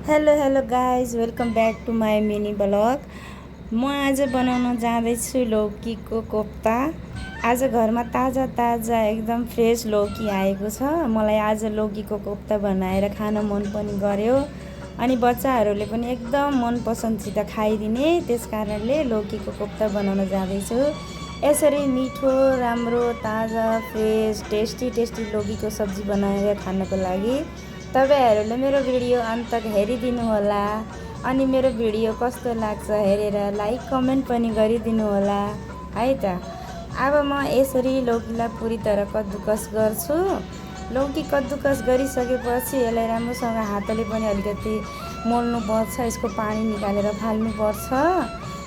Hello guys, welcome back to my mini vlog. म आज बनाउन जाँदैछु लौकीको कोफ्ता। आज घरमा ताजा ताजा एकदम फ्रेस लौकी आएको छ। मलाई आज लौकीको कोफ्ता बनाएर खान मन पनि गर्यो अनि बच्चाहरूले पनि एकदम मन पसन्दसित खाइदिने। त्यस कारणले लौकीको कोफ्ता बनाउन जाँदैछु। यसरी मिठो, राम्रो, ताजा, फ्रेस, टेस्टी लौकीको सब्जी बनाएर खानको लागि तपाईहरुले मेरो भिडियो अन्त तक हेरिदिनु होला अनि मेरो भिडियो कस्तो लाग्छ हेरेर लाइक कमेन्ट पनि गरिदिनु होला है त। अब म यसरी लौकीलाई पुरी तरह कद्दुकस गर्छु। लौकी कद्दुकस गरिसकेपछि यसलाई राम्रोसँग हातले पनि अलिकति मोल्नु पर्छ। यसको पानी निकालेर फाल्नु पर्छ।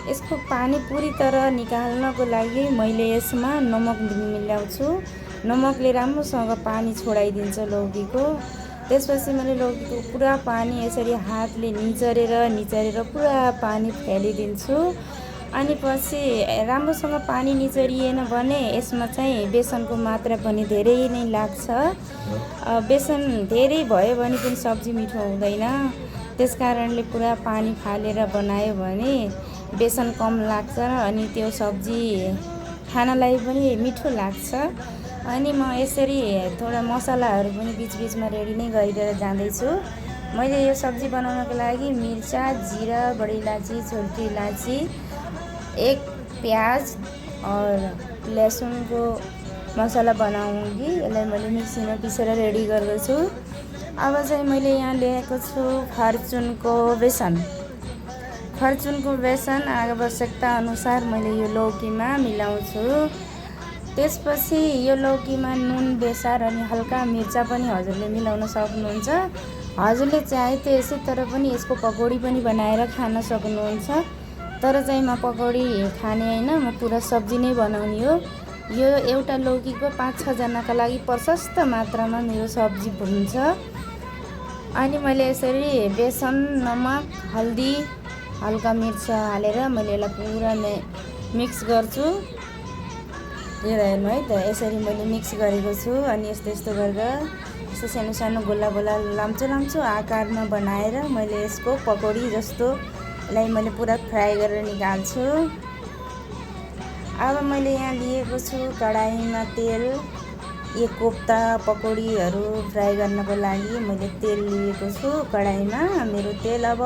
यसको पानी पुरी तरह निकाल्नको लागि मैले यसमा नमक मिलाउँछु। नमकले राम्रोसँग पानी छोडाइदिन्छ लौकीको। त्यसपछि मैले लौकीको पुरा पानी यसरी हातले निचरेर पुरा पानी फ्यालिदिन्छु। अनि पछि राम्रोसँग पानी निचरिएन भने यसमा चाहिँ बेसनको मात्रा पनि धेरै नै लाग्छ। बेसन धेरै भयो भने पनि सब्जी मिठो हुँदैन। त्यसकारणले पुरा पानी फालेर बनायो भने बेसन कम लाग्छ अनि त्यो सब्जी खानलाई पनि मिठो लाग्छ। अनि म यसरी थोडा मसलाहरू पनि बीचमा रेडी नै गरिएर जाँदैछु। मैले यो सब्जी बनाउनको लागि मिर्चा, जीरा, बडी इलायची, छोटी इलायची, एक प्याज और लहसुनको मसला बनाऊँगी। यसलाई मैले मिक्सीमा पिसेर रेडी गर्दैछु। अब चाहिँ मैले यहाँ लिएको छु फर्चुनको बेसन आवश्यकता अनुसार मैले यो लौकीमा मिलाउँछु। त्यसपछि यो लौकीमा नुन, बेसार अनि हल्का मिर्चा पनि हजुरले मिलाउन सक्नुहुन्छ। हजुरले चाहे त यसै तर पनि यसको पकौडी पनि बनाएर खान सक्नुहुन्छ। तर चाहिँ म पकौडी खाने हैन, म पुरा सब्जी नै बनाउने हो। यो एउटा लौकीको 5-6 जनाका लागि प्रशस्त मात्रामा मेरो सब्जी हुन्छ। अनि मैले यसरी बेसन, नमक, हल्दी, हल्का मिर्च हालेर मैले यसलाई पुरा मिक्स गर्छु। हेर्नु है त, यसरी मैले मिक्स गरेको छु। अनि यस्तो गरेर यस्तो सानो गोला लाम्चो आकारमा बनाएर मैले यसको पकौडी जस्तो यसलाई मैले पुरा फ्राई गरेर निकाल्छु। अब मैले यहाँ लिएको छु कडाईमा तेल। यो कोफ्ता पकौडीहरू फ्राई गर्नको लागि मैले तेल लिएको छु कडाईमा। मेरो तेल अब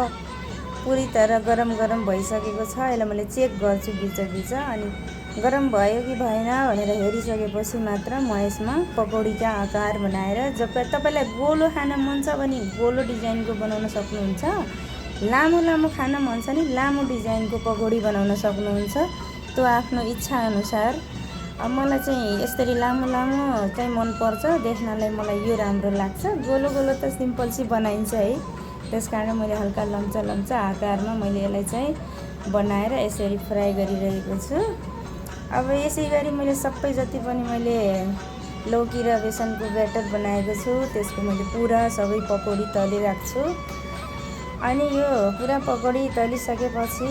पुरी तरह गरम भइसकेको छ। यसलाई मैले चेक गर्छु बिच अनि गरम भयो कि भएन भनेर हेरिसकेपछि मात्र म यसमा पकौडीका आकार बनाएर, जब तपाईलाई गोलो खान मन छ भने गोलो डिजाइनको बनाउन सक्नुहुन्छ। लामो खान मन छ नि लामो डिजाइनको पकौडी बनाउन सक्नुहुन्छ। त्यो आफ्नो इच्छा अनुसार। मलाई चाहिँ यसरी लामो चाहिँ मन पर्छ देख्नलाई, मलाई यो राम्रो लाग्छ। गोलो त सिम्पल बनाइन्छ है। त्यसकारण मैले हल्का लम्चा आकारमा मैले यसलाई चाहिँ बनाएर यसरी फ्राई गरिरहेको छु। अब यसै गरी मैले सबै जति पनि मैले लौकी र बेसनको ब्याटर बनाएको छु त्यसको मैले पुरा सबै पकौडी तलिरहेको छु। अनि यो पुरा पकौडी तलिसकेपछि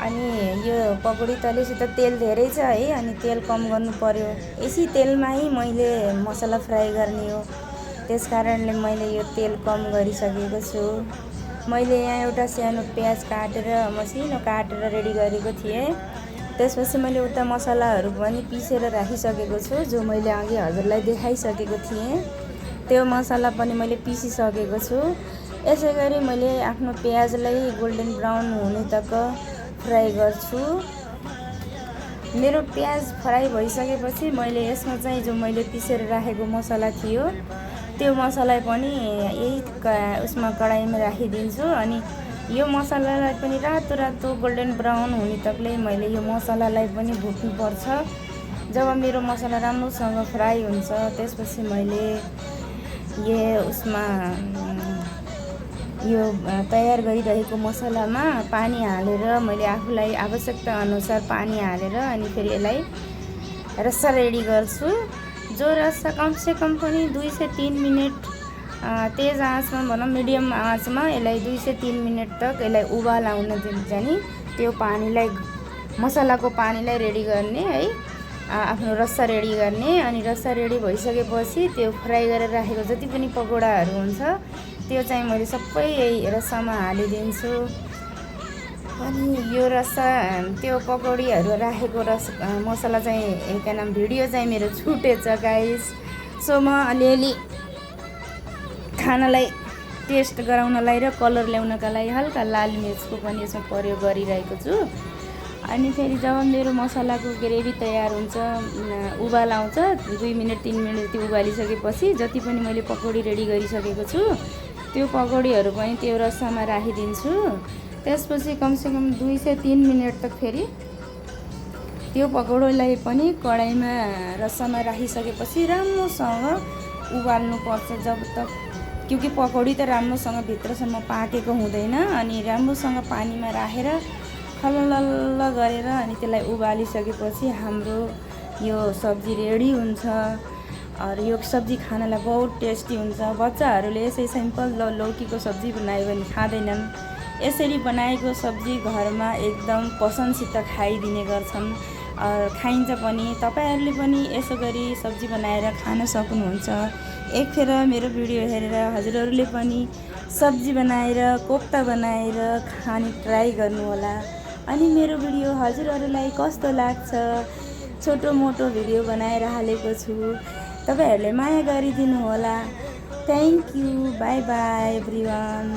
अनि यो पकौडी तलेपछि त तेल धेरै छ है, अनि तेल कम गर्नु पर्यो। यसै तेलमा ही मैले मसला फ्राई गर्ने हो। त्यसकारणले मैले यो तेल कम गरिसकेको छु। मैले यहाँ एउटा सानो प्याज मसिनो काटेर रेडी गरेको थिएँ। त्यसपछि मैले उता मसलाहरू पनि पिसेर राखिसकेको छु, जो मैले अघि हजुरलाई देखाइसकेको थिएँ। त्यो मसला पनि मैले पिसिसकेको छु। यसै गरी मैले आफ्नो प्याजलाई गोल्डन ब्राउन हुने तक फ्राई गर्छु। मेरो प्याज फ्राई भइसकेपछि मैले यसमा चाहिँ जो मैले पिसेर राखेको मसला थियो त्यो मसला पनि यही उसमा कडाईमा राखिदिन्छु। अनि यो मसलालाई पनि रातो गोल्डन ब्राउन हुने तकले मैले यो मसलालाई पनि भुट्नुपर्छ। जब मेरो मसला राम्रोसँग फ्राई हुन्छ त्यसपछि मैले यो तयार गरिरहेको मसलामा पानी हालेर मैले आफूलाई आवश्यकता अनुसार पानी हालेर अनि फेरि यसलाई रस्सा रेडी गर्छु। जो रस्सा कमसे कम पनि 2 से 3 मिनट तेज आँचमा भनौँ, मिडियम आँचमा यसलाई 2 से 3 मिनट तक यसलाई उबाल आउन दिन्छ नि। त्यो पानीलाई, मसलाको पानीलाई रेडी गर्ने है, आफ्नो रस्सा रेडी गर्ने। अनि रस्सा रेडी भइसकेपछि त्यो फ्राई गरेर राखेको जति पनि पकौडाहरू हुन्छ त्यो चाहिँ मैले सबै यही रसामा हालिदिन्छु। अनि यो रसा त्यो पकौडीहरू राखेको मसला चाहिँ के नाम भिडियो चाहिँ मेरो छुटेछ गाइस। सो म अलिअलि खानालाई टेस्ट गराउनलाई र कलर ल्याउनका लागि हल्का लाल मिर्चको पनि यसमा प्रयोग गरिरहेको छु। अनि फेरि जब मेरो मसलाको ग्रेभी तयार हुन्छ, उबाल आउँछ, 2 मिनट 3 मिनट त्यो उबालिसकेपछि जति पनि मैले पकौडी रेडी गरिसकेको छु त्यो पकौडीहरू पनि त्यो रसामा राखिदिन्छु। त्यसपछि कमसेकम 2 से 3 मिनट तक फेरि त्यो पकौडीलाई पनि कडाईमा रसामा राखिसकेपछि राम्रोसँग उबाल्नुपर्छ जब तक, क्योंकि पकौडी त राम्रोसँग भित्रसम्म पाकेको हुँदैन। अनि राम्रोसँग पानीमा राखेर खललल्ल गरेर अनि त्यसलाई उबालिसकेपछि हाम्रो यो सब्जी रेडी हुन्छ। और यो सब्जी खानलाई बहुत टेस्टी हुन्छ। बच्चाहरूले यसै सिम्पल लौकीको सब्जी बनायो भने खाँदैनन्। यसरी बनाएको सब्जी घरमा एकदम पसन्दसित खाइदिने गर्छन्, खाइन्छ पनि। तपाईहरूले पनि यसो गरी सब्जी बनाएर खान सक्नुहुन्छ। एकखेर मेरो भिडियो हेरेर हजुरहरूले पनि सब्जी बनाएर कोफ्ता बनाएर खाने ट्राई गर्नुहोला। अनि मेरो भिडियो हजुरहरूलाई कस्तो लाग्छ, छोटो मोटो भिडियो बनाएर हालेको छु, तपाईहरूले माया गरिदिनु होला। Thank you, by by everyone.